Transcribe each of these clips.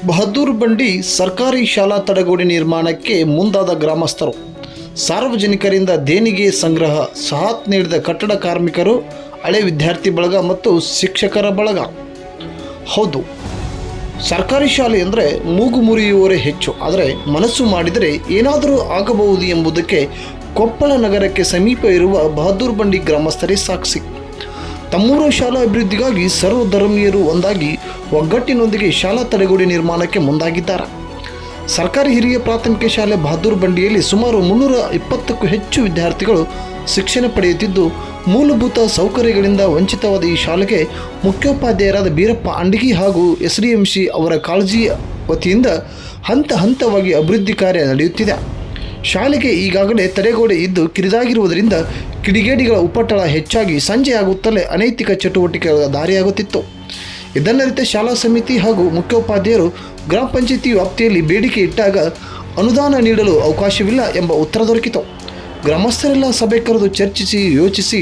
ಬಹದ್ದೂರು ಬಂಡಿ ಸರ್ಕಾರಿ ಶಾಲಾ ತಡೆಗೋಡೆ ನಿರ್ಮಾಣಕ್ಕೆ ಮುಂದಾದ ಗ್ರಾಮಸ್ಥರು, ಸಾರ್ವಜನಿಕರಿಂದ ದೇಣಿಗೆ ಸಂಗ್ರಹ, ಸಾಥ್ ನೀಡಿದ ಕಟ್ಟಡ ಕಾರ್ಮಿಕರು, ಹಳೆ ವಿದ್ಯಾರ್ಥಿ ಬಳಗ ಮತ್ತು ಶಿಕ್ಷಕರ ಬಳಗ. ಹೌದು, ಸರ್ಕಾರಿ ಶಾಲೆ ಅಂದರೆ ಮೂಗು ಮುರಿಯುವವರೇ ಹೆಚ್ಚು, ಆದರೆ ಮನಸ್ಸು ಮಾಡಿದರೆ ಏನಾದರೂ ಆಗಬಹುದು ಎಂಬುದಕ್ಕೆ ಕೊಪ್ಪಳ ನಗರಕ್ಕೆ ಸಮೀಪ ಇರುವ ಬಹದ್ದೂರು ಬಂಡಿ ಗ್ರಾಮಸ್ಥರೇ ಸಾಕ್ಷಿ. ತಮ್ಮೂರ ಶಾಲಾ ಅಭಿವೃದ್ಧಿಗಾಗಿ ಸರ್ವಧರ್ಮೀಯರು ಒಂದಾಗಿ ಒಗ್ಗಟ್ಟಿನೊಂದಿಗೆ ಶಾಲಾ ತಡೆಗೋಡೆ ನಿರ್ಮಾಣಕ್ಕೆ ಮುಂದಾಗಿದ್ದಾರೆ. ಸರ್ಕಾರಿ ಹಿರಿಯ ಪ್ರಾಥಮಿಕ ಶಾಲೆ ಬಹದ್ದೂರು ಬಂಡಿಯಲ್ಲಿ ಸುಮಾರು 320ಕ್ಕೂ ಹೆಚ್ಚು ವಿದ್ಯಾರ್ಥಿಗಳು ಶಿಕ್ಷಣ ಪಡೆಯುತ್ತಿದ್ದು, ಮೂಲಭೂತ ಸೌಕರ್ಯಗಳಿಂದ ವಂಚಿತವಾದ ಈ ಶಾಲೆಗೆ ಮುಖ್ಯೋಪಾಧ್ಯಾಯರಾದ ಬೀರಪ್ಪ ಅಂಡಗಿ ಹಾಗೂ SDMC ಅವರ ಕಾಳಜಿ ವತಿಯಿಂದ ಹಂತ ಹಂತವಾಗಿ ಅಭಿವೃದ್ಧಿ ಕಾರ್ಯ ನಡೆಯುತ್ತಿದೆ. ಶಾಲೆಗೆ ಈಗಾಗಲೇ ತಡೆಗೋಡೆ ಇದ್ದು ಕಿರಿದಾಗಿರುವುದರಿಂದ ಕಿಡಿಗೇಡಿಗಳ ಉಪಟಳ ಹೆಚ್ಚಾಗಿ ಸಂಜೆಯಾಗುತ್ತಲೇ ಅನೈತಿಕ ಚಟುವಟಿಕೆಗಳ ದಾರಿಯಾಗುತ್ತಿತ್ತು. ಇದನ್ನರಿತ ಶಾಲಾ ಸಮಿತಿ ಹಾಗೂ ಮುಖ್ಯೋಪಾಧ್ಯಾಯರು ಗ್ರಾಮ ಪಂಚಾಯಿತಿ ವ್ಯಾಪ್ತಿಯಲ್ಲಿ ಬೇಡಿಕೆ ಇಟ್ಟಾಗ ಅನುದಾನ ನೀಡಲು ಅವಕಾಶವಿಲ್ಲ ಎಂಬ ಉತ್ತರ ದೊರಕಿತು. ಗ್ರಾಮಸ್ಥರೆಲ್ಲ ಸಭೆ ಕರೆದು ಚರ್ಚಿಸಿ ಯೋಚಿಸಿ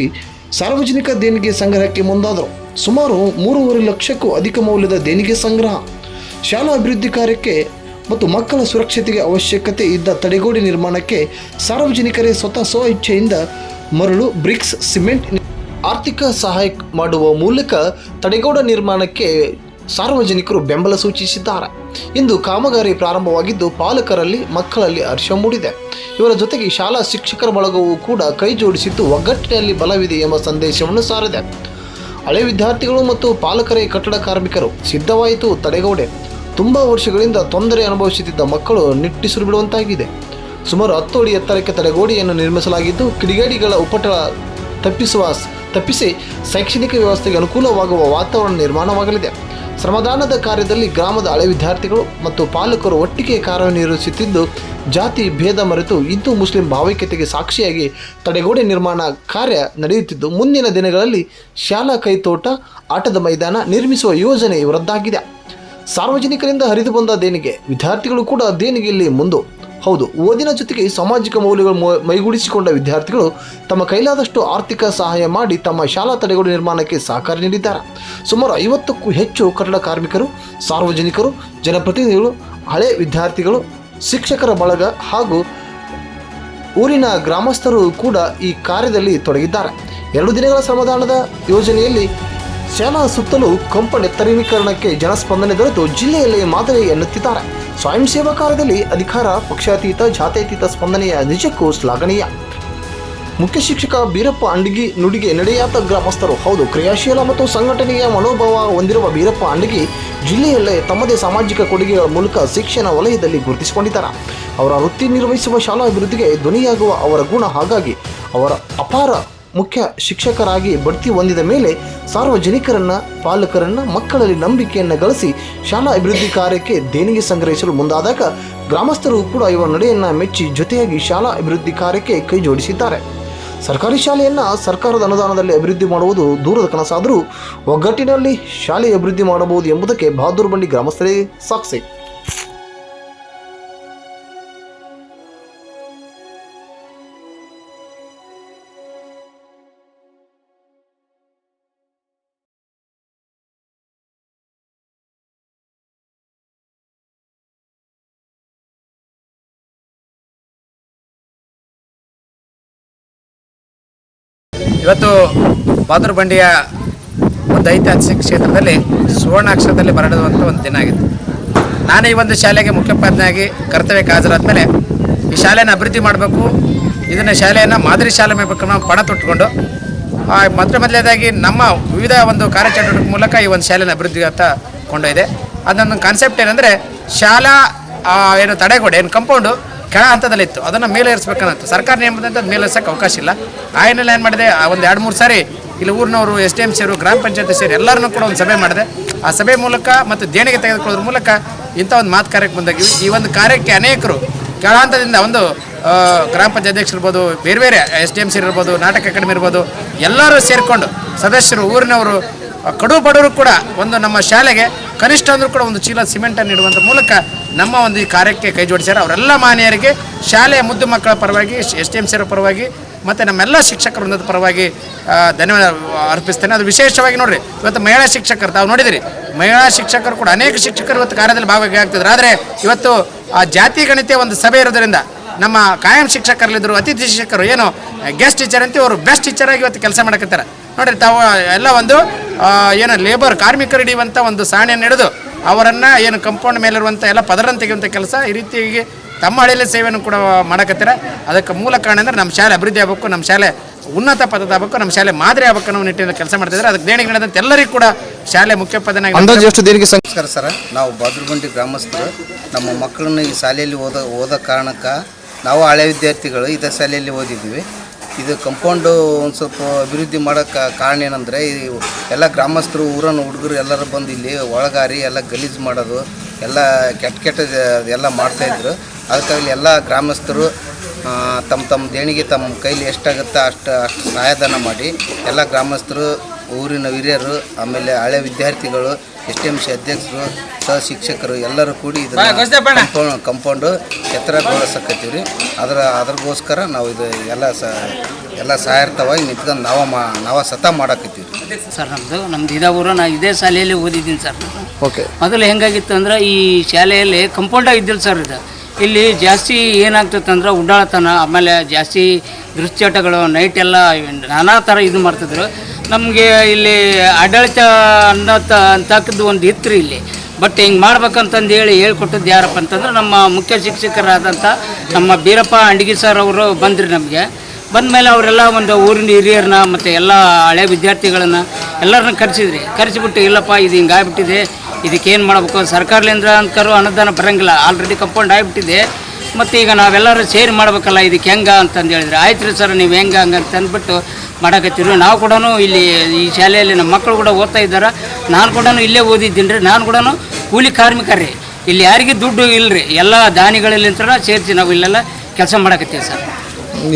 ಸಾರ್ವಜನಿಕ ದೇಣಿಗೆ ಸಂಗ್ರಹಕ್ಕೆ ಮುಂದಾದರು. ಸುಮಾರು 3.5 ಲಕ್ಷಕ್ಕೂ ಅಧಿಕ ಮೌಲ್ಯದ ದೇಣಿಗೆ ಸಂಗ್ರಹ, ಶಾಲಾ ಅಭಿವೃದ್ಧಿ ಕಾರ್ಯಕ್ಕೆ ಮತ್ತು ಮಕ್ಕಳ ಸುರಕ್ಷತೆಗೆ ಅವಶ್ಯಕತೆ ಇದ್ದ ತಡೆಗೋಡೆ ನಿರ್ಮಾಣಕ್ಕೆ ಸಾರ್ವಜನಿಕರೇ ಸ್ವತಃ ಸ್ವ ಇಚ್ಛೆಯಿಂದ ಮರಳು, ಬ್ರಿಕ್ಸ್, ಸಿಮೆಂಟ್ ಆರ್ಥಿಕ ಸಹಾಯ ಮಾಡುವ ಮೂಲಕ ತಡೆಗೋಡೆ ನಿರ್ಮಾಣಕ್ಕೆ ಸಾರ್ವಜನಿಕರು ಬೆಂಬಲ ಸೂಚಿಸಿದ್ದಾರೆ. ಇಂದು ಕಾಮಗಾರಿ ಪ್ರಾರಂಭವಾಗಿದ್ದು ಪಾಲಕರಲ್ಲಿ, ಮಕ್ಕಳಲ್ಲಿ ಹರ್ಷ ಮೂಡಿದೆ. ಇವರ ಜೊತೆಗೆ ಶಾಲಾ ಶಿಕ್ಷಕರ ಬಳಗವೂ ಕೂಡ ಕೈ ಜೋಡಿಸಿದ್ದು ಒಗ್ಗಟ್ಟಿನಲ್ಲಿ ಬಲವಿದೆ ಎಂಬ ಸಂದೇಶವನ್ನು ಸಾರಿದೆ. ಹಳೆ ವಿದ್ಯಾರ್ಥಿಗಳು ಮತ್ತು ಪಾಲಕರೇ ಕಟ್ಟಡ ಕಾರ್ಮಿಕರು. ಸಿದ್ಧವಾಯಿತು ತಡೆಗೋಡೆ. ತುಂಬ ವರ್ಷಗಳಿಂದ ತೊಂದರೆ ಅನುಭವಿಸುತ್ತಿದ್ದ ಮಕ್ಕಳು ನಿಟ್ಟುಸಿರು ಬಿಡುವಂತಾಗಿದೆ. ಸುಮಾರು 10 ಅಡಿ ಎತ್ತರಕ್ಕೆ ತಡೆಗೋಡೆಯನ್ನು ನಿರ್ಮಿಸಲಾಗಿದ್ದು, ಕಿಡಿಗೇಡಿಗಳ ಉಪಟಳ ತಪ್ಪಿಸಿ ಶೈಕ್ಷಣಿಕ ವ್ಯವಸ್ಥೆಗೆ ಅನುಕೂಲವಾಗುವ ವಾತಾವರಣ ನಿರ್ಮಾಣವಾಗಲಿದೆ. ಶ್ರಮದಾನದ ಕಾರ್ಯದಲ್ಲಿ ಗ್ರಾಮದ ಹಳೆ ವಿದ್ಯಾರ್ಥಿಗಳು ಮತ್ತು ಪಾಲಕರು ಒಟ್ಟಿಗೆ ಕಾರ್ಯನಿರ್ವಹಿಸುತ್ತಿದ್ದು, ಜಾತಿ ಭೇದ ಮರೆತು ಹಿಂದೂ ಮುಸ್ಲಿಂ ಭಾವೈಕ್ಯತೆಗೆ ಸಾಕ್ಷಿಯಾಗಿ ತಡೆಗೋಡೆ ನಿರ್ಮಾಣ ಕಾರ್ಯ ನಡೆಯುತ್ತಿದ್ದು, ಮುಂದಿನ ದಿನಗಳಲ್ಲಿ ಶಾಲಾ ಕೈತೋಟ, ಆಟದ ಮೈದಾನ ನಿರ್ಮಿಸುವ ಯೋಜನೆ ಇವರದ್ದಾಗಿದೆ. ಸಾರ್ವಜನಿಕರಿಂದ ಹರಿದು ಬಂದ ದೇಣಿಗೆ, ವಿದ್ಯಾರ್ಥಿಗಳು ಕೂಡ ದೇಣಿಗೆಯಲ್ಲಿ ಮುಂದು. ಹೌದು, ಓದಿನ ಜೊತೆಗೆ ಸಾಮಾಜಿಕ ಮೌಲ್ಯಗಳು ಮೈಗೂಡಿಸಿಕೊಂಡ ವಿದ್ಯಾರ್ಥಿಗಳು ತಮ್ಮ ಕೈಲಾದಷ್ಟು ಆರ್ಥಿಕ ಸಹಾಯ ಮಾಡಿ ತಮ್ಮ ಶಾಲಾ ತಡೆಗೋಡೆ ನಿರ್ಮಾಣಕ್ಕೆ ಸಹಕಾರ ನೀಡಿದ್ದಾರೆ. ಸುಮಾರು 50ಕ್ಕೂ ಹೆಚ್ಚು ಕಟ್ಟಡ ಕಾರ್ಮಿಕರು, ಸಾರ್ವಜನಿಕರು, ಜನಪ್ರತಿನಿಧಿಗಳು, ಹಳೆ ವಿದ್ಯಾರ್ಥಿಗಳು, ಶಿಕ್ಷಕರ ಬಳಗ ಹಾಗೂ ಊರಿನ ಗ್ರಾಮಸ್ಥರು ಕೂಡ ಈ ಕಾರ್ಯದಲ್ಲಿ ತೊಡಗಿದ್ದಾರೆ. 2 ದಿನಗಳ ಶ್ರಮದಾನದ ಯೋಜನೆಯಲ್ಲಿ ಶಾಲಾ ಸುತ್ತಲೂ ಕಂಪನೆತ್ತರೀಕರಣಕ್ಕೆ ಜನಸ್ಪಂದನೆ ದೊರೆತು ಜಿಲ್ಲೆಯಲ್ಲಿ ಮಾದರಿ ಎನ್ನುತ್ತಿದ್ದಾರೆ. ಸ್ವಯಂ ಸೇವಾ ಕಾರ್ಯದಲ್ಲಿ ಅಧಿಕಾರ, ಪಕ್ಷಾತೀತ, ಜಾತ್ಯತೀತ ಸ್ಪಂದನೆಯ ನಿಜಕ್ಕೂ ಶ್ಲಾಘನೀಯ. ಮುಖ್ಯ ಶಿಕ್ಷಕ ಬೀರಪ್ಪ ಅಂಡಗಿ ನುಡಿಗೆ ನಡೆಯಾದ ಗ್ರಾಮಸ್ಥರು. ಹೌದು, ಕ್ರಿಯಾಶೀಲ ಮತ್ತು ಸಂಘಟನೆಯ ಮನೋಭಾವ ಹೊಂದಿರುವ ಬೀರಪ್ಪ ಅಂಡಗಿ ಜಿಲ್ಲೆಯಲ್ಲೇ ತಮ್ಮದೇ ಸಾಮಾಜಿಕ ಕೊಡುಗೆಗಳ ಮೂಲಕ ಶಿಕ್ಷಣ ವಲಯದಲ್ಲಿ ಗುರುತಿಸಿಕೊಂಡಿದ್ದಾರೆ. ಅವರ ವೃತ್ತಿ ನಿರ್ವಹಿಸುವ ಶಾಲಾ ಅಭಿವೃದ್ಧಿಗೆ ಧ್ವನಿಯಾಗುವ ಅವರ ಗುಣ, ಹಾಗಾಗಿ ಅವರ ಅಪಾರ ಮುಖ್ಯ ಶಿಕ್ಷಕರಾಗಿ ಬಡ್ತಿ ಹೊಂದಿದ ಮೇಲೆ ಸಾರ್ವಜನಿಕರನ್ನು, ಪಾಲಕರನ್ನು, ಮಕ್ಕಳಲ್ಲಿ ನಂಬಿಕೆಯನ್ನು ಗಳಿಸಿ ಶಾಲಾ ಅಭಿವೃದ್ಧಿ ಕಾರ್ಯಕ್ಕೆ ದೇಣಿಗೆ ಸಂಗ್ರಹಿಸಲು ಮುಂದಾದಾಗ ಗ್ರಾಮಸ್ಥರು ಕೂಡ ಇವರ ನಡೆಯನ್ನು ಮೆಚ್ಚಿ ಜೊತೆಯಾಗಿ ಶಾಲಾ ಅಭಿವೃದ್ಧಿ ಕಾರ್ಯಕ್ಕೆ ಕೈ ಜೋಡಿಸಿದ್ದಾರೆ. ಸರ್ಕಾರಿ ಶಾಲೆಯನ್ನು ಸರ್ಕಾರದ ಅನುದಾನದಲ್ಲಿ ಅಭಿವೃದ್ಧಿ ಮಾಡುವುದು ದೂರದ ಕನಸಾದರೂ ಒಗ್ಗಟ್ಟಿನಲ್ಲಿ ಶಾಲೆ ಅಭಿವೃದ್ಧಿ ಮಾಡಬಹುದು ಎಂಬುದಕ್ಕೆ ಬಹದ್ದೂರು ಬಂಡಿ ಗ್ರಾಮಸ್ಥರೇ ಸಾಕ್ಷಿ. ಇವತ್ತು ಬಹದ್ದೂರು ಬಂಡಿಯ ಒಂದು ಐತಿಹಾಸಿಕ ಕ್ಷೇತ್ರದಲ್ಲಿ ಸುವರ್ಣಾಕ್ಷರದಲ್ಲಿ ಬರೆದುವಂಥ ಒಂದು ದಿನ ಆಗಿದೆ. ನಾನು ಈ ಒಂದು ಶಾಲೆಗೆ ಮುಖ್ಯೋಪಾಧ್ಯಾಯನಾಗಿ ಕರ್ತವ್ಯಕ್ಕೆ ಹಾಜರಾದ ಮೇಲೆ ಈ ಶಾಲೆಯನ್ನು ಅಭಿವೃದ್ಧಿ ಮಾಡಬೇಕು, ಇದನ್ನು ಶಾಲೆಯನ್ನು ಮಾದರಿ ಶಾಲೆ ಮಾಡಬೇಕು ನಾವು ಪಣ ತೊಟ್ಟುಕೊಂಡು ಮೊದಲನೇದಾಗಿ ನಮ್ಮ ವಿವಿಧ ಒಂದು ಕಾರ್ಯಚಟುವಟಿಕೆ ಮೂಲಕ ಈ ಒಂದು ಶಾಲೆಯನ್ನು ಅಭಿವೃದ್ಧಿ ಅಂತ ಕೊಂಡೊಯ್ದೆ. ಅದೊಂದು ಕಾನ್ಸೆಪ್ಟ್ ಏನಂದರೆ, ಶಾಲಾ ಏನು ತಡೆಗೋಡೆ ಏನು ಕಂಪೌಂಡು ಕೆಳ ಹಂತದಲ್ಲಿತ್ತು, ಅದನ್ನು ಮೇಲೇರಿಸಬೇಕನ್ನಂತ ಸರ್ಕಾರ ನಿಯಮದಂತೆ ಅದು ಮೇಲೇರ್ಸೋಕ್ಕೆ ಅವಕಾಶ ಇಲ್ಲ. ಆ ಏನೆಲ್ಲ ಏನು ಮಾಡಿದೆ, ಒಂದು 2-3 ಸಾರಿ ಇಲ್ಲಿ ಊರಿನವರು, SDMC ಅವರು, ಗ್ರಾಮ ಪಂಚಾಯತಿ ಸೇರಿ ಎಲ್ಲರನ್ನೂ ಕೂಡ ಒಂದು ಸಭೆ ಮಾಡಿದೆ. ಆ ಸಭೆ ಮೂಲಕ ಮತ್ತು ದೇಣಿಗೆ ತೆಗೆದುಕೊಳ್ಳೋದ್ರ ಮೂಲಕ ಇಂಥ ಒಂದು ಮಾತು ಕಾರ್ಯಕ್ಕೆ ಬಂದಾಗಿವಿ. ಈ ಒಂದು ಕಾರ್ಯಕ್ಕೆ ಅನೇಕರು ಕೆಳ ಹಂತದಿಂದ ಒಂದು ಗ್ರಾಮ ಪಂಚಾಯತ್ ಅಧ್ಯಕ್ಷರು ಇರ್ಬೋದು, ಬೇರೆ SDMC ಇರ್ಬೋದು, ನಾಟಕ ಅಕಾಡೆಮಿ ಇರ್ಬೋದು, ಎಲ್ಲರೂ ಸೇರಿಕೊಂಡು ಸದಸ್ಯರು, ಊರಿನವರು, ಕಡು ಬಡವರು ಕೂಡ ಒಂದು ನಮ್ಮ ಶಾಲೆಗೆ ಕನಿಷ್ಠ ಅಂದರೂ ಕೂಡ ಒಂದು ಚೀಲ ಸಿಮೆಂಟನ್ನು ನೀಡುವಂಥ ಮೂಲಕ ನಮ್ಮ ಒಂದು ಈ ಕಾರ್ಯಕ್ಕೆ ಕೈ ಜೋಡಿಸ್ಯಾರ. ಅವರೆಲ್ಲ ಮಾನ್ಯರಿಗೆ ಶಾಲೆಯ ಮುದ್ದು ಮಕ್ಕಳ ಪರವಾಗಿ, SDMC ಪರವಾಗಿ ಮತ್ತು ನಮ್ಮೆಲ್ಲ ಶಿಕ್ಷಕ ವೃಂದದ ಪರವಾಗಿ ಧನ್ಯವಾದ ಅರ್ಪಿಸ್ತೇನೆ. ಅದು ವಿಶೇಷವಾಗಿ ನೋಡಿರಿ, ಇವತ್ತು ಮಹಿಳಾ ಶಿಕ್ಷಕರು ತಾವು ನೋಡಿದಿರಿ, ಮಹಿಳಾ ಶಿಕ್ಷಕರು ಕೂಡ ಅನೇಕ ಶಿಕ್ಷಕರು ಇವತ್ತು ಕಾರ್ಯದಲ್ಲಿ ಭಾಗವಹಿಸ್ತಿದ್ರು. ಆದರೆ ಇವತ್ತು ಆ ಜಾತಿ ಗಣಿತ ಒಂದು ಸಭೆ ಇರೋದರಿಂದ ನಮ್ಮ ಕಾಯಂ ಶಿಕ್ಷಕರಲ್ಲಿದ್ದರು, ಅತಿಥಿ ಶಿಕ್ಷಕರು ಏನು ಗೆಸ್ಟ್ ಟೀಚರ್ ಅಂತ ಅವರು ಬೆಸ್ಟ್ ಟೀಚರಾಗಿ ಇವತ್ತು ಕೆಲಸ ಮಾಡಕತ್ತಾರೆ. ನೋಡಿರಿ, ತಾವು ಎಲ್ಲ ಒಂದು ಏನು ಲೇಬರ್ ಕಾರ್ಮಿಕರು ಹಿಡಿಯುವಂಥ ಒಂದು ಸಾಣಿಯನ್ನು ಹಿಡಿದು ಅವರನ್ನು ಏನು ಕಂಪೌಂಡ್ ಮೇಲಿರುವಂಥ ಎಲ್ಲ ಪದರನ್ನು ತೆಗೆಯುವಂಥ ಕೆಲಸ ಈ ರೀತಿಯಾಗಿ ತಮ್ಮ ಹಳ್ಳಿಯಲ್ಲಿ ಸೇವೆಯನ್ನು ಕೂಡ ಮಾಡಕತ್ತಾರೆ. ಅದಕ್ಕೆ ಮೂಲ ಕಾರಣ ಅಂದರೆ ನಮ್ಮ ಶಾಲೆ ಅಭಿವೃದ್ಧಿ ಆಗಬೇಕು, ನಮ್ಮ ಶಾಲೆ ಉನ್ನತ ಪದದಾಗಬೇಕು, ನಮ್ಮ ಶಾಲೆ ಮಾದರಿ ಆಗಬೇಕು ಅನ್ನೋ ನಿಟ್ಟಿನಲ್ಲಿ ಕೆಲಸ ಮಾಡ್ತಿದ್ದಾರೆ. ಅದಕ್ಕೆ ದೇಣಿಗೆ ನೀಡಿದಂತೆ ಎಲ್ಲರಿಗೂ ಕೂಡ ಶಾಲೆ ಮುಖ್ಯೋಪಾಧ್ಯಾಯನಾಗಿ ನಮಸ್ಕಾರ ಸರ್. ನಾವು ಬಾದ್ರಬಂಡಿ ಗ್ರಾಮಸ್ಥರು. ನಮ್ಮ ಮಕ್ಕಳನ್ನ ಈ ಶಾಲೆಯಲ್ಲಿ ಓದೋ ಕಾರಣಕ್ಕೆ ನಾವು ಹಳೆ ವಿದ್ಯಾರ್ಥಿಗಳು ಇದೇ ಶಾಲೆಯಲ್ಲಿ ಓದಿದ್ದೀವಿ. ಇದು ಕಂಪೌಂಡು ಒಂದು ಸ್ವಲ್ಪ ಅಭಿವೃದ್ಧಿ ಮಾಡೋಕ್ಕೆ ಕಾರಣ ಏನಂದರೆ, ಎಲ್ಲ ಗ್ರಾಮಸ್ಥರು ಊರನ್ನು ಹುಡುಗರು ಎಲ್ಲರೂ ಬಂದು ಇಲ್ಲಿ ಒಳಗಾರಿ ಎಲ್ಲ ಗಲೀಜು ಮಾಡೋದು, ಎಲ್ಲ ಕೆಟ್ಟ ಎಲ್ಲ ಮಾಡ್ತಾಯಿದ್ರು. ಅದಕ್ಕಾಗಲಿ ಎಲ್ಲ ಗ್ರಾಮಸ್ಥರು ತಮ್ಮ ದೇಣಿಗೆ ತಮ್ಮ ಕೈಲಿ ಎಷ್ಟಾಗುತ್ತೋ ಅಷ್ಟು ಸಹಾಯಧನ ಮಾಡಿ ಎಲ್ಲ ಗ್ರಾಮಸ್ಥರು, ಊರಿನ ಹಿರಿಯರು, ಆಮೇಲೆ ಹಳೆ ವಿದ್ಯಾರ್ಥಿಗಳು, STMC ಅಧ್ಯಕ್ಷರು, ಸಹ ಶಿಕ್ಷಕರು ಎಲ್ಲರೂ ಕೂಡಿ ಇದನ್ನು ಕಂಪೌಂಡು ಎತ್ತರಗೊಳಿಸಕತ್ತೀವಿ ರೀ. ಅದ್ರಗೋಸ್ಕರ ನಾವು ಇದು ಎಲ್ಲ ಸಹಾಯಾರ್ಥವಾಗಿ ನಿಂತ್ಕೊಂಡು ನಾವು ಸತ ಮಾಡಕತ್ತೀವಿ ರೀ. ಸರ್ ನಮ್ಮದು ಇದೇ ಊರು. ನಾನು ಇದೇ ಶಾಲೆಯಲ್ಲಿ ಓದಿದ್ದೀನಿ ಸರ್. ಓಕೆ. ಮೊದಲು ಹೆಂಗಾಗಿತ್ತು ಅಂದ್ರೆ ಈ ಶಾಲೆಯಲ್ಲಿ ಕಂಪೌಂಡಾಗಿ ಇದ್ದಿಲ್ಲ ಸರ್. ಇದು ಇಲ್ಲಿ ಜಾಸ್ತಿ ಏನಾಗ್ತೈತೆ ಅಂದ್ರೆ ಉಡಾಳತನ, ಆಮೇಲೆ ಜಾಸ್ತಿ ದುಶ್ಚಟಗಳು, ನೈಟ್ ಎಲ್ಲ ನಾನಾ ಥರ ಇದು ಮಾಡ್ತಿದ್ರು. ನಮಗೆ ಇಲ್ಲಿ ಆಡಳಿತ ಅಂತಕ್ಕದ್ದು ಒಂದು ಇತ್ತು ಇಲ್ಲಿ. ಬಟ್ ಹಿಂಗೆ ಮಾಡ್ಬೇಕಂತಂದು ಹೇಳ್ಕೊಟ್ಟದ್ದು ಯಾರಪ್ಪ ಅಂತಂದ್ರೆ ನಮ್ಮ ಮುಖ್ಯ ಶಿಕ್ಷಕರಾದಂಥ ನಮ್ಮ ಬೀರಪ್ಪ ಅಂಡಗಿ ಸರ್ ಅವರು ಬಂದ್ರಿ. ನಮಗೆ ಬಂದಮೇಲೆ ಅವರೆಲ್ಲ ಒಂದು ಊರಿನ ಹಿರಿಯರನ್ನ ಮತ್ತು ಎಲ್ಲ ಹಳೆ ವಿದ್ಯಾರ್ಥಿಗಳನ್ನು ಎಲ್ಲರನ್ನ ಕರೆಸಿಬಿಟ್ಟು, ಇಲ್ಲಪ್ಪ ಇದು ಹಿಂಗೆ ಆಗ್ಬಿಟ್ಟಿದೆ, ಇದಕ್ಕೇನು ಮಾಡಬೇಕು, ಸರ್ಕಾರದಿಂದ ಅಂಕರು ಅನುದಾನ ಬರೋಂಗಿಲ್ಲ, ಆಲ್ರೆಡಿ ಕಂಪೌಂಡ್ ಆಗಿಬಿಟ್ಟಿದೆ, ಮತ್ತು ಈಗ ನಾವೆಲ್ಲರೂ ಸೇರಿ ಮಾಡ್ಬೇಕಲ್ಲ, ಇದಕ್ಕೆ ಹೆಂಗೆ ಅಂತಂದು ಹೇಳಿದ್ರೆ, ಆಯ್ತು ರೀ ಸರ್ ನೀವು ಹೆಂಗೆ ಹಂಗಂತ ಅಂದ್ಬಿಟ್ಟು ಮಾಡಕತ್ತೀವಿ. ನಾವು ಕೂಡ ಇಲ್ಲಿ ಈ ಶಾಲೆಯಲ್ಲಿ ನಮ್ಮ ಮಕ್ಕಳು ಕೂಡ ಓದ್ತಾ ಇದ್ದಾರೆ. ನಾನು ಕೂಡ ಇಲ್ಲೇ ಓದಿದ್ದೀನಿ ರೀ. ನಾನು ಕೂಡ ಕೂಲಿ ಕಾರ್ಮಿಕರೇ. ಇಲ್ಲಿ ಯಾರಿಗೂ ದುಡ್ಡು ಇಲ್ಲರಿ, ಎಲ್ಲ ದಾನಿಗಳಲ್ಲಿಂತ ಸೇರಿಸಿ ನಾವು ಇಲ್ಲೆಲ್ಲ ಕೆಲಸ ಮಾಡಕತ್ತೀವಿ ಸರ್.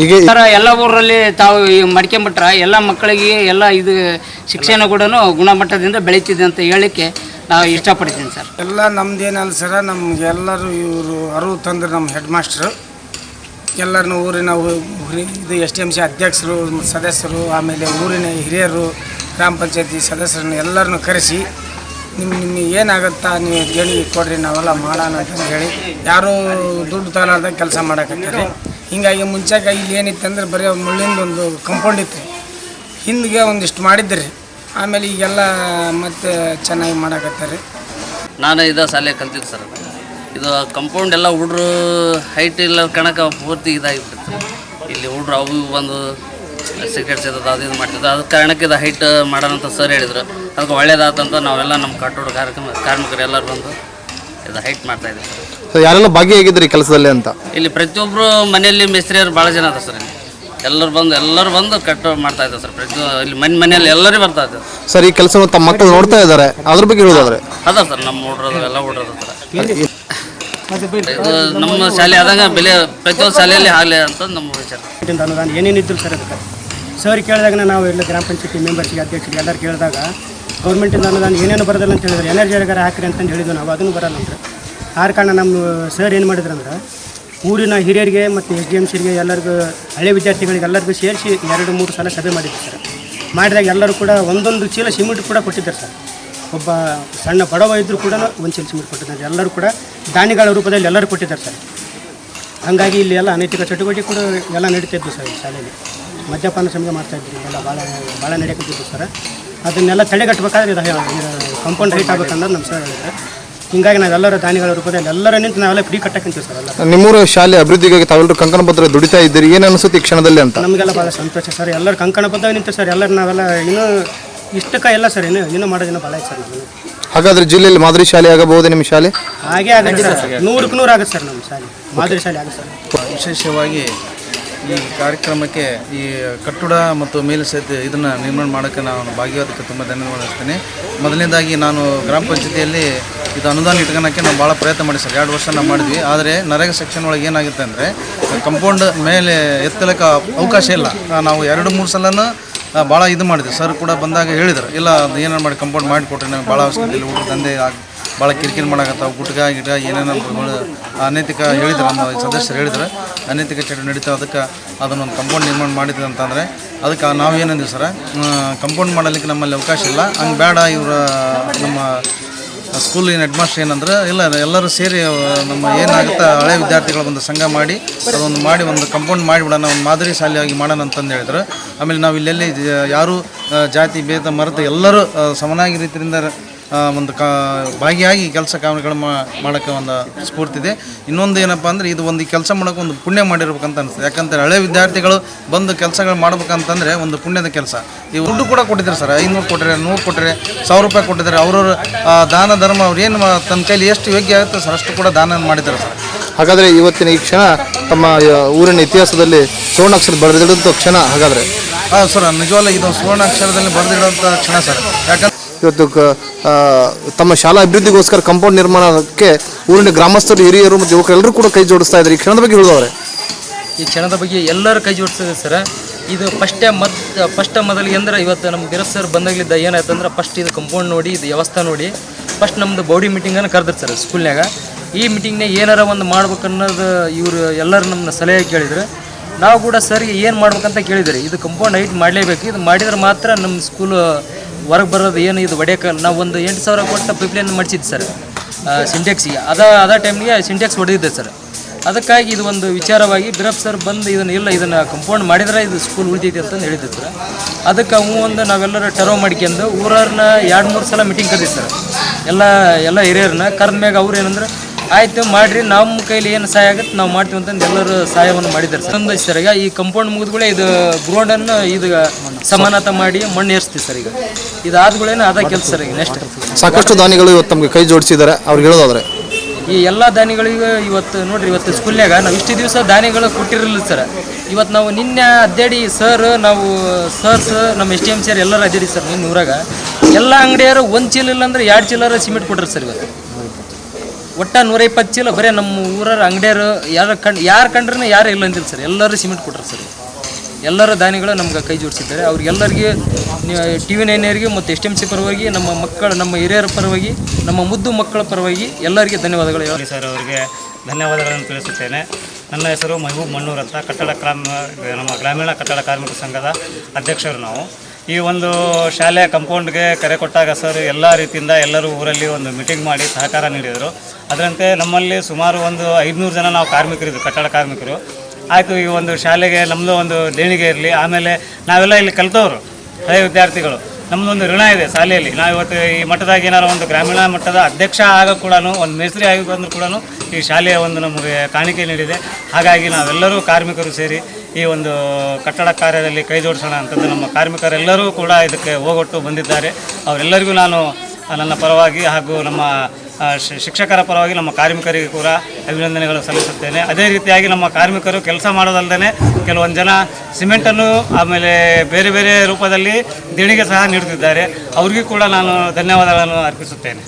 ಈಗ ಥರ ಎಲ್ಲ ಊರಲ್ಲಿ ತಾವು ಮಾಡ್ಕೊಂಬಿಟ್ರೆ ಎಲ್ಲ ಮಕ್ಕಳಿಗೆ ಎಲ್ಲ ಇದು ಶಿಕ್ಷಣ ಕೂಡ ಗುಣಮಟ್ಟದಿಂದ ಬೆಳೀತಿದೆ ಅಂತ ಹೇಳಲಿಕ್ಕೆ ನಾವು ಇಷ್ಟಪಡ್ತೀನಿ ಸರ್. ಎಲ್ಲ ನಮ್ದೇನಲ್ಲ ಸರ, ನಮ್ಗೆ ಎಲ್ಲರೂ ಇವರು ಅರಿವು ತಂದ್ರೆ ನಮ್ಮ ಹೆಡ್ ಮಾಸ್ಟ್ರು ಎಲ್ಲರನ್ನೂ ಊರಿನ ಇದು STMC ಅಧ್ಯಕ್ಷರು, ಸದಸ್ಯರು, ಆಮೇಲೆ ಊರಿನ ಹಿರಿಯರು, ಗ್ರಾಮ ಪಂಚಾಯತಿ ಸದಸ್ಯರನ್ನು ಎಲ್ಲರನ್ನೂ ಕರೆಸಿ ನಿಮಗೆ ಏನಾಗುತ್ತಾ ನೀವು ದೇಣಿಗೆ ಕೊಡ್ರಿ, ನಾವೆಲ್ಲ ಮಾಡೋಣ ಅಂತಂದು ಹೇಳಿ ಯಾರೂ ದುಡ್ಡು ತಗೊಳ್ಳಾರ್ದಾಗ ಕೆಲಸ ಮಾಡಕತ್ತಾರೆ. ಹೀಗಾಗಿ ಮುಂಚೆಗೆ ಇಲ್ಲಿ ಏನಿತ್ತಂದ್ರೆ ಬರೀ ಮುಳ್ಳಿಂದ ಒಂದು ಕಂಪೌಂಡ್ ಇತ್ತು, ಹಿಂದಿಗೆ ಒಂದಿಷ್ಟು ಮಾಡಿದ್ರಿ. ಆಮೇಲೆ ಈಗೆಲ್ಲ ಮತ್ತೆ ಚೆನ್ನಾಗಿ ಮಾಡಕತ್ತಾರೆ. ನಾನು ಇದೇ ಶಾಲೆ ಕಲ್ತಿದ್ದು ಸರ್. ಇದು ಕಂಪೌಂಡ್ ಎಲ್ಲ ಹುಡ್ರು ಹೈಟ್ ಇಲ್ಲ ಕಣಕ ಪೂರ್ತಿ ಇದಾಗಿಬಿಡುತ್ತೆ. ಇಲ್ಲಿ ಹುಡ್ರು ಅವು ಬಂದು ಸಿಗರೇಟ್ ಸೇದೋದು ಅದು ಇದು ಮಾಡ್ತಿದ್ದು, ಅದ ಕಾರಣಕ್ಕೆ ಇದು ಹೈಟ್ ಮಾಡೋಣಂತ ಸರ್ ಹೇಳಿದ್ರು. ಅದಕ್ಕೆ ಒಳ್ಳೇದಾತಂತ ನಾವೆಲ್ಲ ನಮ್ಮ ಕಟ್ಟಡ ಕಾರ್ಮಿಕರು ಎಲ್ಲರೂ ಬಂದು ಇದು ಹೈಟ್ ಮಾಡ್ತಾಯಿದ್ದೀವಿ ಸರ್. ಯಾರೆಲ್ಲ ಭಾಗಿಯಾಗಿದ್ರಿ ಕೆಲಸದಲ್ಲಿ ಅಂತ? ಇಲ್ಲಿ ಪ್ರತಿಯೊಬ್ಬರು ಮನೆಯಲ್ಲಿ ಮೇಸ್ತ್ರಿಯರು ಭಾಳ ಜನ ಅದ ಸರ್. ಇಲ್ಲಿ ಎಲ್ಲರೂ ಬಂದು ಕಟ್ಟು ಮಾಡ್ತಾ ಇದ್ದಾರೆ ಸರ್. ಇಲ್ಲಿ ಮನೆಯಲ್ಲಿ ಎಲ್ಲರೂ ಬರ್ತಾ ಇದ್ದಾರೆ ಸರ್. ಈ ಕೆಲಸವನ್ನು ತಮ್ಮ ಮಕ್ಕಳು ನೋಡ್ತಾ ಇದ್ದಾರೆ, ಅದ್ರ ಬಗ್ಗೆ ಹೇಳೋದಾದ್ರೆ? ಅದ ಸರ್, ನಮ್ಮ ಹುಡ್ರದು ಎಲ್ಲ ಹುಡ್ರದು ಸರ್. ಇದು ನಮ್ಮ ಶಾಲೆ ಆದಾಗ ಬೆಲೆ ಪ್ರತಿಯೊಂದು ಶಾಲೆಯಲ್ಲಿ ಆಗಲಿ ಅಂತ ನಮ್ಮ ವಿಚಾರ. ಅನುದಾನ ಏನೇನಿದ್ರು ಸರ್ ಅದಕ್ಕೆ ಸರ್ ಕೇಳಿದಾಗ ನಾವು ಎಲ್ಲ ಗ್ರಾಮ ಪಂಚಾಯತಿ ಮೆಂಬರ್ಸ್ಗೆ ಅಧ್ಯಕ್ಷರಿಗೆ ಎಲ್ಲರೂ ಕೇಳಿದಾಗ ಗೌರ್ಮೆಂಟಿಂದ ಅನುದಾನ ಏನೇನು ಬರೋದಿಲ್ಲ ಅಂತ ಹೇಳಿದ್ರೆ ಎನರ್ಜಿಗಾರ ಹಾಕ್ರಿ ಅಂತಂದು ಹೇಳಿದ್ವಿ ನಾವು. ಅದನ್ನು ಬರೋಲ್ಲ ಅಂದ್ರೆ ಆದ ಕಾರಣ ನಮ್ಮ ಸರ್ ಏನು ಮಾಡಿದ್ರು ಅಂದ್ರೆ ಊರಿನ ಹಿರಿಯರಿಗೆ ಮತ್ತು SDMCಗೆ ಎಲ್ಲರಿಗೂ ಹಳೆ ವಿದ್ಯಾರ್ಥಿಗಳಿಗೆ ಎಲ್ಲರಿಗೂ ಸೇರಿಸಿ 2-3 ಸಲ ಸಭೆ ಮಾಡಿದ್ರು ಸರ್. ಮಾಡಿದಾಗ ಎಲ್ಲರೂ ಕೂಡ ಒಂದೊಂದು ಚೀಲ ಸಿಮೆಂಟ್ ಕೂಡ ಕೊಟ್ಟಿದ್ದಾರೆ ಸರ್. ಒಬ್ಬ ಸಣ್ಣ ಬಡವ ಇದ್ದರೂ ಕೂಡ ಒಂದು ಚೀಲ ಸಿಮೆಂಟ್ ಕೊಟ್ಟಿದ್ದಾರೆ. ಎಲ್ಲರೂ ಕೂಡ ದಾನಿಗಳ ರೂಪದಲ್ಲಿ ಎಲ್ಲರೂ ಕೊಟ್ಟಿದ್ದಾರೆ ಸರ್. ಹಾಗಾಗಿ ಇಲ್ಲಿ ಎಲ್ಲ ಅನೈತಿಕ ಚಟುವಟಿಕೆ ಕೂಡ ಎಲ್ಲ ನಡೀತಿದ್ದು ಸರ್. ಶಾಲೆಯಲ್ಲಿ ಮದ್ಯಪಾನ ಸಮಯ ಮಾಡ್ತಾಯಿದ್ರು, ಎಲ್ಲ ಭಾಳ ನಡೆಯಕತ್ತಿದ್ದು ಸರ್. ಅದನ್ನೆಲ್ಲ ತಡೆಗಟ್ಟಬೇಕಾದ್ರೆ ಇದು ಕಂಪೌಂಡ್ ಹೈಟ್ ಆಗ್ಬೇಕನ್ನೋದು ನಮ್ಮ ಸರ್ ಹೇಳಿದ್ದಾರೆ. ಹಿಂಗಾಗಿ ನಾವೆಲ್ಲರೂ ದಾನಿಗಳ ರೂಪದಲ್ಲಿ ಎಲ್ಲರೂ ನಿಂತು ನಾವೆಲ್ಲ ಫ್ರೀ ಕಟ್ಟಕ್ಕಂತೀವಿ ಸರ್. ಎಲ್ಲ ನಿಮ್ಮೂರು ಶಾಲೆ ಅಭಿವೃದ್ಧಿಗಾಗಿ ತಾವೆಲ್ಲರೂ ಕಂಕಣ ಬದ್ಧ ದುಡಿತಾ ಇದ್ದೀರಿ, ಏನು ಅನಿಸುತ್ತೆ ಈ ಕ್ಷಣದಲ್ಲಿ ಅಂತ? ನಮಗೆಲ್ಲ ಭಾಳ ಸಂತೋಷ ಸರ್. ಎಲ್ಲರೂ ಕಂಕಣ ಬದ್ಧ ನಿಂತು ಸರ್. ಎಲ್ಲರೂ ನಾವೆಲ್ಲ ಇನ್ನೂ ಇಷ್ಟಕ್ಕೆ ಎಲ್ಲ ಸರ್ ಇನ್ನೂ ಮಾಡೋದಿನ ಭಾಳ ಐತೆ ಸರ್. ಹಾಗಾದ್ರೆ ಜಿಲ್ಲೆಯಲ್ಲಿ ಮಾದರಿ ಶಾಲೆ ಆಗಬಹುದು ನಿಮ್ಮ ಶಾಲೆ? ಹಾಗೆ ಆಗುತ್ತೆ ಸರ್, 100ಕ್ಕೆ 100 ಆಗುತ್ತೆ ಸರ್ ನಮ್ಮ ಶಾಲೆ, ಮಾದರಿ ಶಾಲೆ ಆಗುತ್ತೆ ಸರ್. ವಿಶೇಷವಾಗಿ ಈ ಕಾರ್ಯಕ್ರಮಕ್ಕೆ ಈ ಕಟ್ಟಡ ಮತ್ತು ಮೇಲ್ಸೇತುವೆ ಇದನ್ನು ನಿರ್ಮಾಣ ಮಾಡೋಕ್ಕೆ ನಾನು ಭಾಗಿಯಾದಕ್ಕೆ ತುಂಬ ಧನ್ಯವಾದಿಸ್ತೇನೆ. ಮೊದಲನೇದಾಗಿ ನಾನು ಗ್ರಾಮ ಪಂಚಾಯತಿಯಲ್ಲಿ ಇದು ಅನುದಾನ ಇಟ್ಕೊಳ್ಳೋಕ್ಕೆ ನಾವು ಭಾಳ ಪ್ರಯತ್ನ ಮಾಡಿ ಸರ್. 2 ವರ್ಷ ನಾವು ಮಾಡಿದ್ವಿ. ಆದರೆ ನರೇಗಾ ಸೆಕ್ಷನ್ ಒಳಗೆ ಏನಾಗುತ್ತೆ ಅಂದರೆ ಕಂಪೌಂಡ್ ಮೇಲೆ ಎತ್ತಲಕ್ಕೆ ಅವಕಾಶ ಇಲ್ಲ. ನಾವು 2-3 ಸಲನೂ ಭಾಳ ಇದು ಮಾಡಿದ್ವಿ. ಸರ್ ಕೂಡ ಬಂದಾಗ ಹೇಳಿದ್ರು, ಇಲ್ಲ ಅದು ಏನಾರು ಮಾಡಿ ಕಂಪೌಂಡ್ ಮಾಡಿಕೊಟ್ರೆ ನಮಗೆ ಭಾಳ ಅವಶ್ಯಕತೆ ಇಲ್ಲ, ಹುಡುಗ ತಂದೆ ಭಾಳ ಕಿರಿಕಿರಿ ಮಾಡಕತ್ತಾವ, ಗುಟ್ಕ ಗಿಟ ಏನೇನೋ ಅನೈತಿಕ ಹೇಳಿದ್ರು, ನಮ್ಮ ಸದಸ್ಯರು ಹೇಳಿದ್ರು ಅನೈತಿಕ ಚಟ ನಡೀತಾವೆ, ಅದಕ್ಕೆ ಅದನ್ನೊಂದು ಕಂಪೌಂಡ್ ನಿರ್ಮಾಣ ಮಾಡಿದ್ವಿ ಅಂತಂದರೆ ಅದಕ್ಕೆ ನಾವು ಏನಂದ್ವಿ ಸರ, ಕಂಪೌಂಡ್ ಮಾಡಲಿಕ್ಕೆ ನಮ್ಮಲ್ಲಿ ಅವಕಾಶ ಇಲ್ಲ, ಹಂಗೆ ಬೇಡ ಇವರು ನಮ್ಮ ಸ್ಕೂಲಿನ ಹೆಡ್ ಮಾಸ್ಟರ್ ಏನಂದ್ರೆ ಇಲ್ಲ ಎಲ್ಲರೂ ಸೇರಿ ನಮ್ಮ ಏನಾಗುತ್ತೆ ಹಳೆ ವಿದ್ಯಾರ್ಥಿಗಳ ಒಂದು ಸಂಘ ಮಾಡಿ ಅದೊಂದು ಮಾಡಿ ಒಂದು ಕಂಪೌಂಡ್ ಮಾಡಿಬಿಡೋಣ, ಒಂದು ಮಾದರಿ ಶಾಲೆಯಾಗಿ ಮಾಡೋಣ ಅಂತಂದು ಹೇಳಿದ್ರು. ಆಮೇಲೆ ನಾವು ಇಲ್ಲೆಲ್ಲಿ ಯಾರೂ ಜಾತಿ ಭೇದ ಮರೆತು ಎಲ್ಲರೂ ಸಮನಾಗಿ ರೀತಿಯಿಂದ ಒಂದು ಭಾಗಿಯಾಗಿ ಕೆಲಸ ಕಾರ್ಯಗಳು ಮಾಡೋಕ್ಕೆ ಒಂದು ಸ್ಫೂರ್ತಿ ಇದೆ. ಇನ್ನೊಂದು ಏನಪ್ಪ ಅಂದರೆ ಇದು ಒಂದು ಕೆಲಸ ಮಾಡೋಕೆ ಒಂದು ಪುಣ್ಯ ಮಾಡಿರ್ಬೇಕಂತ ಅನಿಸ್ತದೆ. ಯಾಕಂದರೆ ಹಳೆ ವಿದ್ಯಾರ್ಥಿಗಳು ಬಂದು ಕೆಲಸಗಳು ಮಾಡ್ಬೇಕಂತಂದರೆ ಒಂದು ಪುಣ್ಯದ ಕೆಲಸ. ಈ ದುಡ್ಡು ಕೂಡ ಕೊಟ್ಟಿದ್ದಾರೆ ಸರ್, 500 ಕೊಟ್ಟರೆ 100 ಕೊಟ್ಟರೆ 1000 ರೂಪಾಯಿ ಕೊಟ್ಟಿದ್ದಾರೆ. ಅವ್ರವ್ರ ದಾನ ಧರ್ಮ ಅವ್ರು ಏನು ತನ್ನ ಕೈಲಿ ಎಷ್ಟು ಯೋಗ್ಯ ಆಗುತ್ತೆ ಸರ್ ಅಷ್ಟು ಕೂಡ ದಾನ ಮಾಡಿದ್ದಾರೆ ಸರ್. ಹಾಗಾದರೆ ಇವತ್ತಿನ ಈ ಕ್ಷಣ ತಮ್ಮ ಊರಿನ ಇತಿಹಾಸದಲ್ಲಿ ಸುವರ್ಣಾಕ್ಷರ ಬರೆದಿಡುವಂಥ ಕ್ಷಣ. ಹಾಗಾದರೆ ಸರ್ ನಿಜವಾಗ್ಲೂ ಇದು ಸುವರ್ಣಾಕ್ಷರದಲ್ಲಿ ಬರೆದಿಡುವಂಥ ಕ್ಷಣ ಸರ್. ಯಾಕಂದ್ರೆ ಇವತ್ತು ತಮ್ಮ ಶಾಲಾ ಅಭಿವೃದ್ಧಿಗೋಸ್ಕರ ಕಾಂಪೌಂಡ್ ನಿರ್ಮಾಣಕ್ಕೆ ಊರಿನ ಗ್ರಾಮಸ್ಥರು, ಹಿರಿಯರು ಮತ್ತು ಯುವಕರು ಎಲ್ಲರೂ ಕೂಡ ಕೈ ಜೋಡಿಸ್ತಾ ಇದ್ದಾರೆ. ಈ ಕ್ಷಣದ ಬಗ್ಗೆ ಹೇಳಿದವ್ರೆ. ಈ ಕ್ಷಣದ ಬಗ್ಗೆ ಎಲ್ಲರೂ ಕೈ ಜೋಡಿಸ್ತದೆ ಸರ್. ಇದು ಫಸ್ಟ್ ಮೊದಲಿಗೆ ಅಂದ್ರೆ ಇವತ್ತು ನಮ್ಮ ಬಿರಸ್ ಸರ್ ಬಂದಾಗಲಿದ್ದ ಏನಾಯ್ತು ಅಂದ್ರೆ ಫಸ್ಟ್ ಇದು ಕಂಪೌಂಡ್ ನೋಡಿ, ಇದು ವ್ಯವಸ್ಥೆ ನೋಡಿ ಫಸ್ಟ್ ನಮ್ಮದು ಬಾಡಿ ಮೀಟಿಂಗನ್ನು ಕರೆದ್ರು ಸರ್ ಸ್ಕೂಲ್ನಾಗ. ಈ ಮೀಟಿಂಗ್ನಾಗ ಏನಾರ ಒಂದು ಮಾಡ್ಬೇಕನ್ನೋದು ಇವರು ಎಲ್ಲರೂ ನಮ್ಮನ್ನ ಸಲಹೆ ಕೇಳಿದ್ರು. ನಾವು ಕೂಡ ಸರ್ಗೆ ಏನು ಮಾಡ್ಬೇಕಂತ ಕೇಳಿದ್ರಿ. ಇದು ಕಂಪೌಂಡ್ ಹೈಟ್ ಮಾಡಲೇಬೇಕು, ಇದು ಮಾಡಿದ್ರೆ ಮಾತ್ರ ನಮ್ಮ ಸ್ಕೂಲು ಹೊರಗೆ ಬರೋದು ಏನು ಇದು ಹೊಡೆಯೋಕೆ. ನಾವು ಒಂದು 8,000 ಕೊಟ್ಟು ಪೈಪ್ಲೈನ್ ಮಾಡಿಸಿದ್ದು ಸರ್ ಸಿಂಟೆಕ್ಸಿಗೆ. ಅದ ಟೈಮ್ಗೆ ಸಿಂಟೆಕ್ಸ್ ಹೊಡೆದಿದ್ದೆ ಸರ್. ಅದಕ್ಕಾಗಿ ಇದು ಒಂದು ವಿಚಾರವಾಗಿ ಬಿರಪ್ ಸರ್ ಬಂದು ಇದನ್ನು ಕಂಪೌಂಡ್ ಮಾಡಿದ್ರೆ ಇದು ಸ್ಕೂಲ್ ಉಳಿತೈತಿ ಅಂತಂದು ಹೇಳಿದ್ದೆ ಸರ್. ಅದಕ್ಕೆ ಒಂದು ನಾವೆಲ್ಲರೂ ಟರ್ವ್ ಮಾಡ್ಕೊಂಡು ಊರವ್ರನ್ನ 2-3 ಸಲ ಮೀಟಿಂಗ್ ಕರೆದಿದ್ದು ಸರ್. ಎಲ್ಲ ಹಿರಿಯರನ್ನ ಕರೆದ ಮ್ಯಾಗ ಅವ್ರು ಏನಂದ್ರೆ ಆಯಿತು ಮಾಡಿರಿ, ನಮ್ಮ ಕೈಲಿ ಏನು ಸಹಾಯ ಆಗುತ್ತೆ ನಾವು ಮಾಡ್ತೀವಿ ಅಂತಂದು ಎಲ್ಲರೂ ಸಹಾಯವನ್ನು ಮಾಡಿದ್ದಾರೆ ಸರ್. ಒಂದು ಸರ್ ಈಗ ಈ ಕಂಪೌಂಡ್ ಮುಗಿದ್ಗಳೇ ಇದು ಗ್ರೌಂಡನ್ನು ಇದು ಸಮಾನತೆ ಮಾಡಿ ಮಣ್ಣು ಏರಿಸ್ತೀವಿ ಸರ್. ಈಗ ಇದಾದ್ಗಳೇನು ಅದ ಕೆಲಸ ಸರ್. ಈಗ ನೆಕ್ಸ್ಟ್ ಸಾಕಷ್ಟು ದಾನಿಗಳು ಇವತ್ತು ತಮಗೆ ಕೈ ಜೋಡಿಸಿದ್ದಾರೆ. ಅವ್ರಿಗೆ ಹೇಳೋದಾದ್ರೆ ಈ ಎಲ್ಲ ದಾನಿಗಳಿಗೂ ಇವತ್ತು ನೋಡಿರಿ, ಇವತ್ತು ಸ್ಕೂಲ್ನಾಗ ನಾವು ಇಷ್ಟು ದಿವಸ ದಾನಿಗಳು ಕೊಟ್ಟಿರಲಿಲ್ಲ ಸರ್. ಇವತ್ತು ನಾವು ನಿನ್ನೆ ಅಡ್ಡಾಡಿ ಸರ್, ನಾವು ಸರ್ಸ್ ನಮ್ಮ STM ಸರ್ ಎಲ್ಲರೂ ಅಡ್ಡಾಡಿ ಸರ್. ನಿನ್ನ ಊರಾಗ ಎಲ್ಲ ಅಂಗಡಿಯವರು 1 ಚೀಲ ಇಲ್ಲ ಅಂದ್ರೆ 2 ಚೀಲರ ಸಿಮೆಂಟ್ ಕೊಟ್ಟರು ಸರ್. ಇವತ್ತು ಒಟ್ಟ 120 ಚೀಲ ಬರೀ ನಮ್ಮ ಊರವ್ರ ಅಂಗಡಿಯವರು ಯಾರು ಕಂಡ್ರೆ ಯಾರು ಇಲ್ಲ ಅಂದಿಲ್ಲ ಸರ್. ಎಲ್ಲರೂ ಸಿಮೆಂಟ್ ಕೊಟ್ಟರು ಸರ್. ಎಲ್ಲರ ದಾನಿಗಳು ನಮ್ಗೆ ಕೈ ಜೋಡಿಸಿದ್ದಾರೆ. ಅವ್ರಿಗೆಲ್ಲರಿಗೆ TV9 ಮತ್ತು STMC ಪರವಾಗಿ, ನಮ್ಮ ಹಿರಿಯರ ಪರವಾಗಿ, ನಮ್ಮ ಮುದ್ದು ಮಕ್ಕಳ ಪರವಾಗಿ ಎಲ್ಲರಿಗೆ ಧನ್ಯವಾದಗಳು ಹೇಳಿ ಸರ್. ಅವರಿಗೆ ಧನ್ಯವಾದಗಳನ್ನು ತಿಳಿಸುತ್ತೇನೆ. ನನ್ನ ಹೆಸರು ಮೆಹಬೂಬ್ ಮಣ್ಣೂರ್ ಅಂತ, ನಮ್ಮ ಗ್ರಾಮೀಣ ಕಟ್ಟಡ ಕಾರ್ಮಿಕ ಸಂಘದ ಅಧ್ಯಕ್ಷರು ನಾವು. ಈ ಒಂದು ಶಾಲೆ ಕಂಪೌಂಡ್ಗೆ ಕರೆ ಕೊಟ್ಟಾಗ ಸರ್ ಎಲ್ಲ ರೀತಿಯಿಂದ ಎಲ್ಲರೂ ಊರಲ್ಲಿ ಒಂದು ಮೀಟಿಂಗ್ ಮಾಡಿ ಸಹಕಾರ ನೀಡಿದರು. ಅದರಂತೆ ನಮ್ಮಲ್ಲಿ ಸುಮಾರು ಒಂದು 500 ಜನ ನಾವು ಕಾರ್ಮಿಕರಿದ್ದು, ಕಟ್ಟಡ ಕಾರ್ಮಿಕರು. ಆಯಿತು, ಈ ಒಂದು ಶಾಲೆಗೆ ನಮ್ಮದು ಒಂದು ದೇಣಿಗೆ ಇರಲಿ. ಆಮೇಲೆ ನಾವೆಲ್ಲ ಇಲ್ಲಿ ಕಲಿತವರು ಹಳೆ ವಿದ್ಯಾರ್ಥಿಗಳು, ನಮ್ಮದೊಂದು ಋಣ ಇದೆ ಶಾಲೆಯಲ್ಲಿ. ನಾವು ಇವತ್ತು ಈ ಮಟ್ಟದಾಗ ಏನಾರು ಒಂದು ಗ್ರಾಮೀಣ ಮಟ್ಟದ ಅಧ್ಯಕ್ಷ ಆಗ ಕೂಡ, ಒಂದು ಮೇಸ್ತ್ರಿ ಆಗಿ ಬಂದರೂ ಕೂಡ ಈ ಶಾಲೆಯ ಒಂದು ನಮಗೆ ಕಾಣಿಕೆ ನೀಡಿದೆ. ಹಾಗಾಗಿ ನಾವೆಲ್ಲರೂ ಕಾರ್ಮಿಕರು ಸೇರಿ ಈ ಒಂದು ಕಟ್ಟಡ ಕಾರ್ಯದಲ್ಲಿ ಕೈ ಜೋಡಿಸೋಣ ಅಂತಂದು ನಮ್ಮ ಕಾರ್ಮಿಕರೆಲ್ಲರೂ ಕೂಡ ಇದಕ್ಕೆ ಹೋಗೊಟ್ಟು ಬಂದಿದ್ದಾರೆ. ಅವರೆಲ್ಲರಿಗೂ ನಾನು ನನ್ನ ಪರವಾಗಿ ಹಾಗೂ ನಮ್ಮ ಶಿಕ್ಷಕರ ಪರವಾಗಿ ನಮ್ಮ ಕಾರ್ಮಿಕರಿಗೆ ಕೂಡ ಅಭಿನಂದನೆಗಳು ಸಲ್ಲಿಸುತ್ತೇನೆ. ಅದೇ ರೀತಿಯಾಗಿ ನಮ್ಮ ಕಾರ್ಮಿಕರು ಕೆಲಸ ಮಾಡೋದಲ್ಲದೆ ಕೆಲವೊಂದು ಜನ ಸಿಮೆಂಟನ್ನು ಆಮೇಲೆ ಬೇರೆ ಬೇರೆ ರೂಪದಲ್ಲಿ ದೇಣಿಗೆ ಸಹ ನೀಡುತ್ತಿದ್ದಾರೆ. ಅವ್ರಿಗೂ ಕೂಡ ನಾನು ಧನ್ಯವಾದಗಳನ್ನು ಅರ್ಪಿಸುತ್ತೇನೆ.